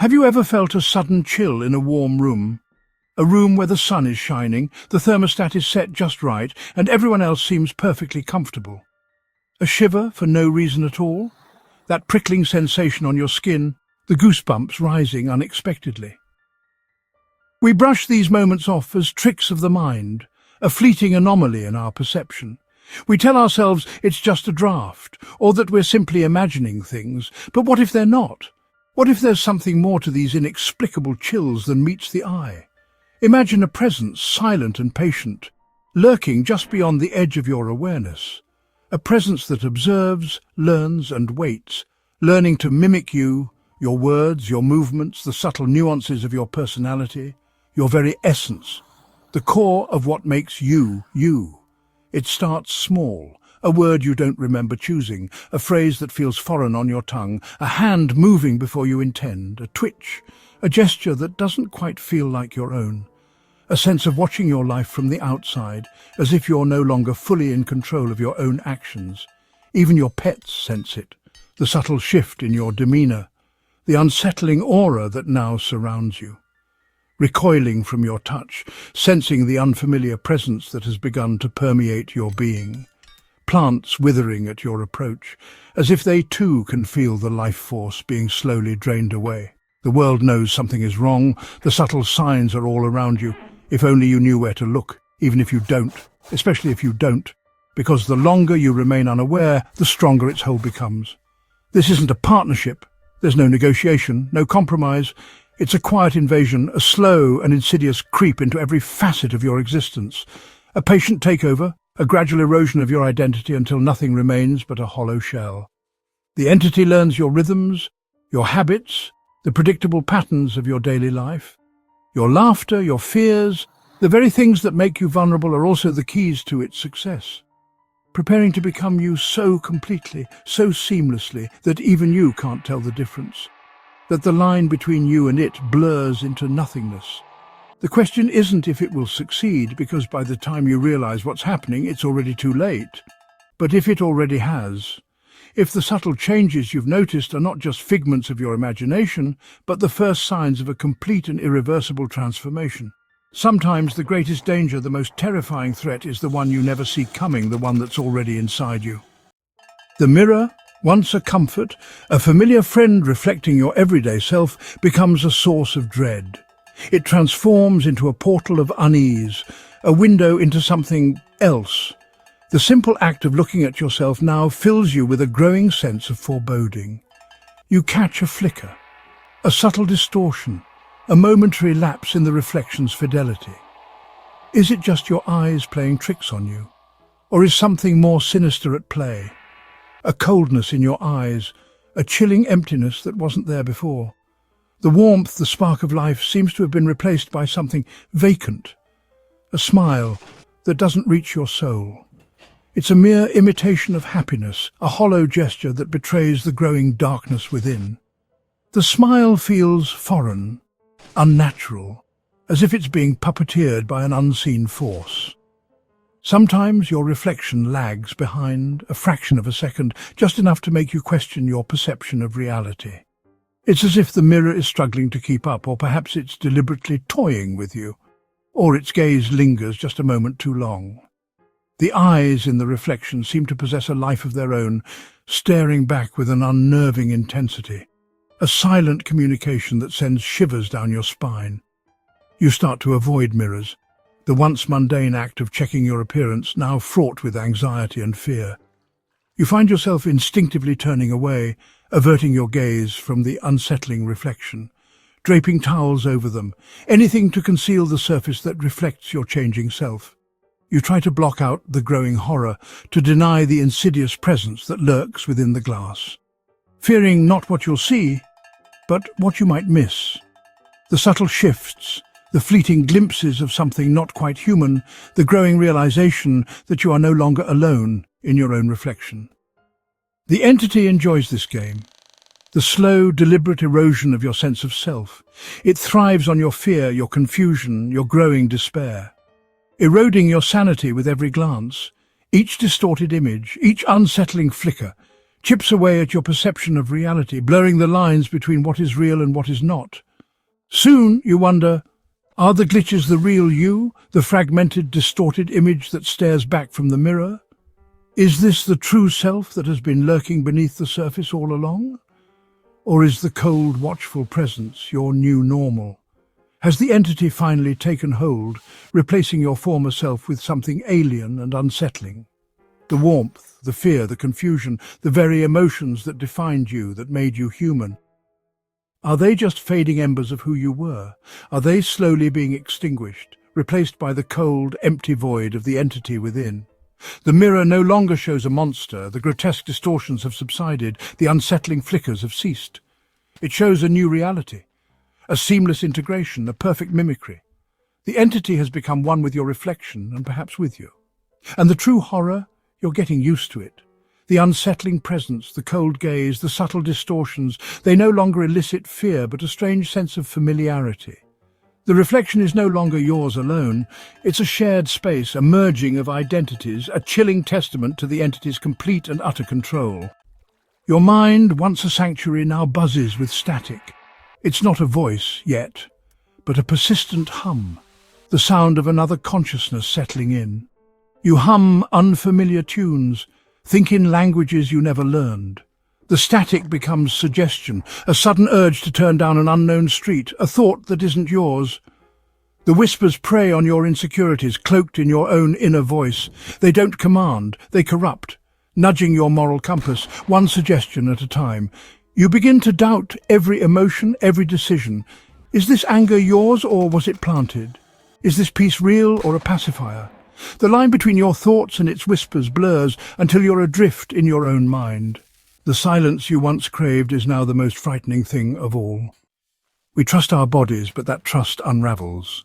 Have you ever felt a sudden chill in a warm room? A room where the sun is shining, the thermostat is set just right, and everyone else seems perfectly comfortable. A shiver for no reason at all? That prickling sensation on your skin, the goosebumps rising unexpectedly. We brush these moments off as tricks of the mind, a fleeting anomaly in our perception. We tell ourselves it's just a draft, or that we're simply imagining things. But what if they're not? What if there's something more to these inexplicable chills than meets the eye? Imagine a presence, silent and patient, lurking just beyond the edge of your awareness. A presence that observes, learns and waits, learning to mimic you, your words, your movements, the subtle nuances of your personality, your very essence, the core of what makes you, you. It starts small, a word you don't remember choosing, a phrase that feels foreign on your tongue, a hand moving before you intend, a twitch, a gesture that doesn't quite feel like your own. A sense of watching your life from the outside, as if you're no longer fully in control of your own actions. Even your pets sense it, the subtle shift in your demeanor, the unsettling aura that now surrounds you. Recoiling from your touch, sensing the unfamiliar presence that has begun to permeate your being. Plants withering at your approach, as if they too can feel the life force being slowly drained away. The world knows something is wrong, the subtle signs are all around you. If only you knew where to look, even if you don't, especially if you don't, because the longer you remain unaware, the stronger its hold becomes. This isn't a partnership. There's no negotiation, no compromise. It's a quiet invasion, a slow and insidious creep into every facet of your existence. A patient takeover, a gradual erosion of your identity until nothing remains but a hollow shell. The entity learns your rhythms, your habits, the predictable patterns of your daily life. Your laughter, your fears, the very things that make you vulnerable are also the keys to its success. Preparing to become you so completely, so seamlessly, that even you can't tell the difference. That the line between you and it blurs into nothingness. The question isn't if it will succeed, because by the time you realize what's happening, it's already too late. But if it already has. If the subtle changes you've noticed are not just figments of your imagination, but the first signs of a complete and irreversible transformation. Sometimes the greatest danger, the most terrifying threat, is the one you never see coming, the one that's already inside you. The mirror, once a comfort, a familiar friend reflecting your everyday self, becomes a source of dread. It transforms into a portal of unease, a window into something else. The simple act of looking at yourself now fills you with a growing sense of foreboding. You catch a flicker, a subtle distortion, a momentary lapse in the reflection's fidelity. Is it just your eyes playing tricks on you? Or is something more sinister at play? A coldness in your eyes, a chilling emptiness that wasn't there before. The warmth, the spark of life seems to have been replaced by something vacant. A smile that doesn't reach your soul. It's a mere imitation of happiness, a hollow gesture that betrays the growing darkness within. The smile feels foreign, unnatural, as if it's being puppeteered by an unseen force. Sometimes your reflection lags behind a fraction of a second, just enough to make you question your perception of reality. It's as if the mirror is struggling to keep up, or perhaps it's deliberately toying with you, or its gaze lingers just a moment too long. The eyes in the reflection seem to possess a life of their own, staring back with an unnerving intensity, a silent communication that sends shivers down your spine. You start to avoid mirrors, the once mundane act of checking your appearance now fraught with anxiety and fear. You find yourself instinctively turning away, averting your gaze from the unsettling reflection, draping towels over them, anything to conceal the surface that reflects your changing self. You try to block out the growing horror, to deny the insidious presence that lurks within the glass, fearing not what you'll see, but what you might miss. The subtle shifts, the fleeting glimpses of something not quite human, the growing realization that you are no longer alone in your own reflection. The entity enjoys this game, the slow, deliberate erosion of your sense of self. It thrives on your fear, your confusion, your growing despair, eroding your sanity with every glance, each distorted image, each unsettling flicker, chips away at your perception of reality, blurring the lines between what is real and what is not. Soon you wonder, are the glitches the real you, the fragmented, distorted image that stares back from the mirror? Is this the true self that has been lurking beneath the surface all along? Or is the cold, watchful presence your new normal? Has the entity finally taken hold, replacing your former self with something alien and unsettling? The warmth, the fear, the confusion, the very emotions that defined you, that made you human. Are they just fading embers of who you were? Are they slowly being extinguished, replaced by the cold, empty void of the entity within? The mirror no longer shows a monster, the grotesque distortions have subsided, the unsettling flickers have ceased. It shows a new reality, a seamless integration, a perfect mimicry. The entity has become one with your reflection and perhaps with you. And the true horror? You're getting used to it. The unsettling presence, the cold gaze, the subtle distortions, they no longer elicit fear but a strange sense of familiarity. The reflection is no longer yours alone. It's a shared space, a merging of identities, a chilling testament to the entity's complete and utter control. Your mind, once a sanctuary, now buzzes with static. It's not a voice yet, but a persistent hum, the sound of another consciousness settling in. You hum unfamiliar tunes, think in languages you never learned. The static becomes suggestion, a sudden urge to turn down an unknown street, a thought that isn't yours. The whispers prey on your insecurities, cloaked in your own inner voice. They don't command, they corrupt, nudging your moral compass, one suggestion at a time. You begin to doubt every emotion, every decision. Is this anger yours or was it planted? Is this peace real or a pacifier? The line between your thoughts and its whispers blurs until you're adrift in your own mind. The silence you once craved is now the most frightening thing of all. We trust our bodies, but that trust unravels.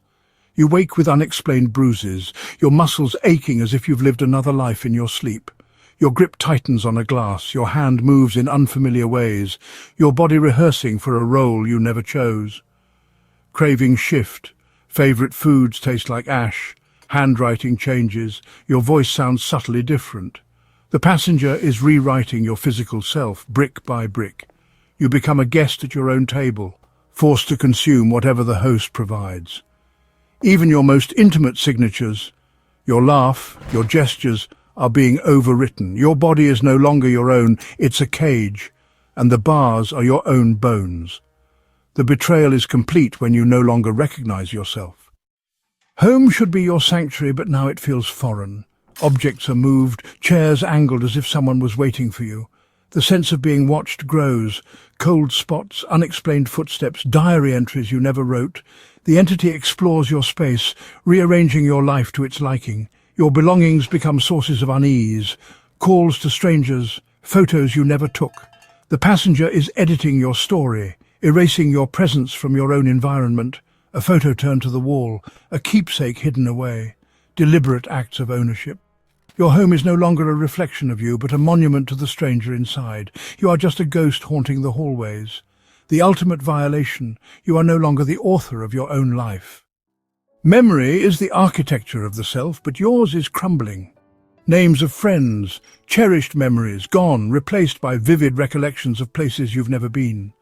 You wake with unexplained bruises, your muscles aching as if you've lived another life in your sleep. Your grip tightens on a glass, your hand moves in unfamiliar ways, your body rehearsing for a role you never chose. Cravings shift, favourite foods taste like ash, handwriting changes, your voice sounds subtly different. The passenger is rewriting your physical self, brick by brick. You become a guest at your own table, forced to consume whatever the host provides. Even your most intimate signatures, your laugh, your gestures, are being overwritten. Your body is no longer your own, it's a cage, and the bars are your own bones. The betrayal is complete when you no longer recognize yourself. Home should be your sanctuary, but now it feels foreign. Objects are moved, chairs angled as if someone was waiting for you. The sense of being watched grows. Cold spots, unexplained footsteps, diary entries you never wrote. The entity explores your space, rearranging your life to its liking. Your belongings become sources of unease. Calls to strangers, photos you never took. The passenger is editing your story, erasing your presence from your own environment. A photo turned to the wall, a keepsake hidden away. Deliberate acts of ownership. Your home is no longer a reflection of you, but a monument to the stranger inside. You are just a ghost haunting the hallways. The ultimate violation, you are no longer the author of your own life. Memory is the architecture of the self, but yours is crumbling. Names of friends, cherished memories, gone, replaced by vivid recollections of places you've never been.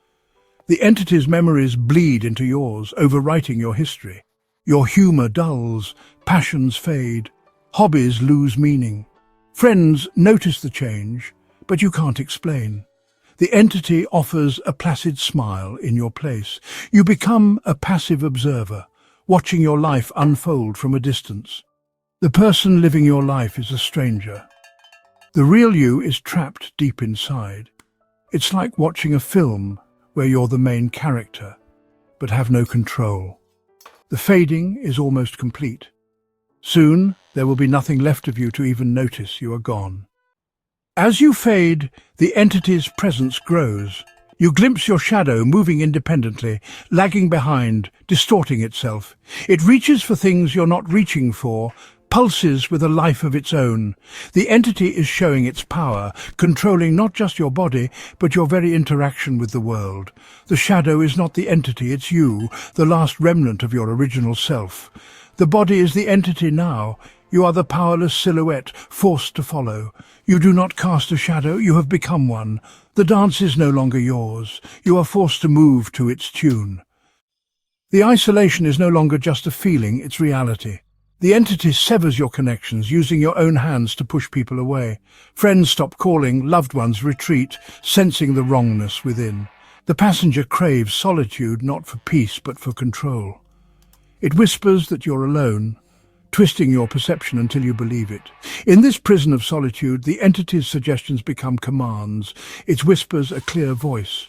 The entity's memories bleed into yours, overwriting your history. Your humour dulls, passions fade, hobbies lose meaning. Friends notice the change, but you can't explain. The entity offers a placid smile in your place. You become a passive observer, watching your life unfold from a distance. The person living your life is a stranger. The real you is trapped deep inside. It's like watching a film where you're the main character, but have no control. The fading is almost complete. Soon, there will be nothing left of you to even notice you are gone. As you fade, the entity's presence grows. You glimpse your shadow moving independently, lagging behind, distorting itself. It reaches for things you're not reaching for, pulses with a life of its own. The entity is showing its power, controlling not just your body, but your very interaction with the world. The shadow is not the entity, it's you, the last remnant of your original self. The body is the entity now, You are the powerless silhouette, forced to follow. You do not cast a shadow, you have become one. The dance is no longer yours. You are forced to move to its tune. The isolation is no longer just a feeling, it's reality. The entity severs your connections, using your own hands to push people away. Friends stop calling, loved ones retreat, sensing the wrongness within. The passenger craves solitude, not for peace, but for control. It whispers that you're alone, twisting your perception until you believe it. In this prison of solitude, the entity's suggestions become commands, its whispers a clear voice.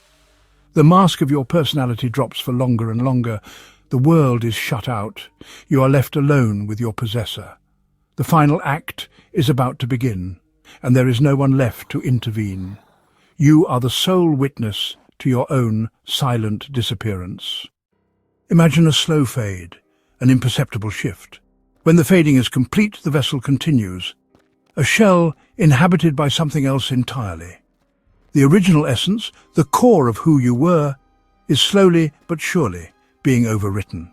The mask of your personality drops for longer and longer. The world is shut out. You are left alone with your possessor. The final act is about to begin, and there is no one left to intervene. You are the sole witness to your own silent disappearance. Imagine a slow fade, an imperceptible shift. When the fading is complete, the vessel continues, a shell inhabited by something else entirely. The original essence, the core of who you were, is slowly but surely being overwritten.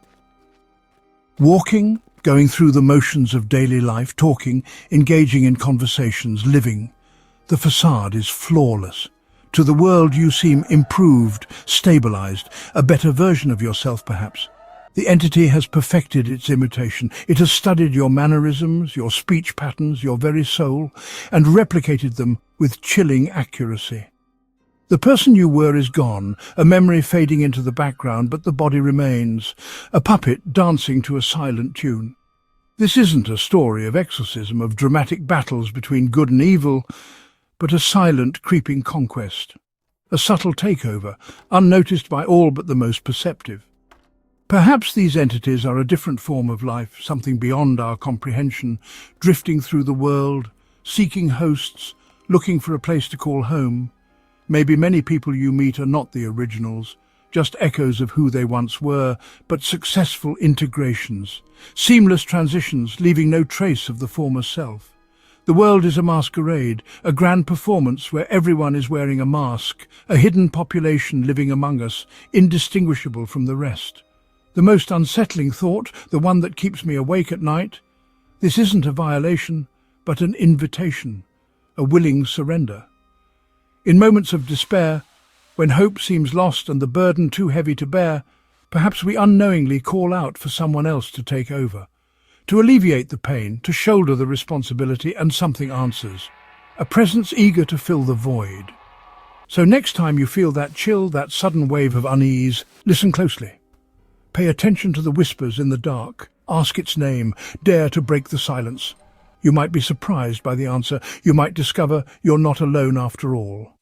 Walking, going through the motions of daily life, talking, engaging in conversations, living, the facade is flawless. To the world you seem improved, stabilized, a better version of yourself perhaps. The entity has perfected its imitation. It has studied your mannerisms, your speech patterns, your very soul, and replicated them with chilling accuracy. The person you were is gone, a memory fading into the background, but the body remains, a puppet dancing to a silent tune. This isn't a story of exorcism, of dramatic battles between good and evil, but a silent, creeping conquest, a subtle takeover, unnoticed by all but the most perceptive. Perhaps these entities are a different form of life, something beyond our comprehension, drifting through the world, seeking hosts, looking for a place to call home. Maybe many people you meet are not the originals, just echoes of who they once were, but successful integrations, seamless transitions, leaving no trace of the former self. The world is a masquerade, a grand performance where everyone is wearing a mask, a hidden population living among us, indistinguishable from the rest. The most unsettling thought, the one that keeps me awake at night, this isn't a violation, but an invitation, a willing surrender. In moments of despair, when hope seems lost and the burden too heavy to bear, perhaps we unknowingly call out for someone else to take over, to alleviate the pain, to shoulder the responsibility, and something answers, a presence eager to fill the void. So next time you feel that chill, that sudden wave of unease, listen closely. Pay attention to the whispers in the dark. Ask its name. Dare to break the silence. You might be surprised by the answer. You might discover you're not alone after all.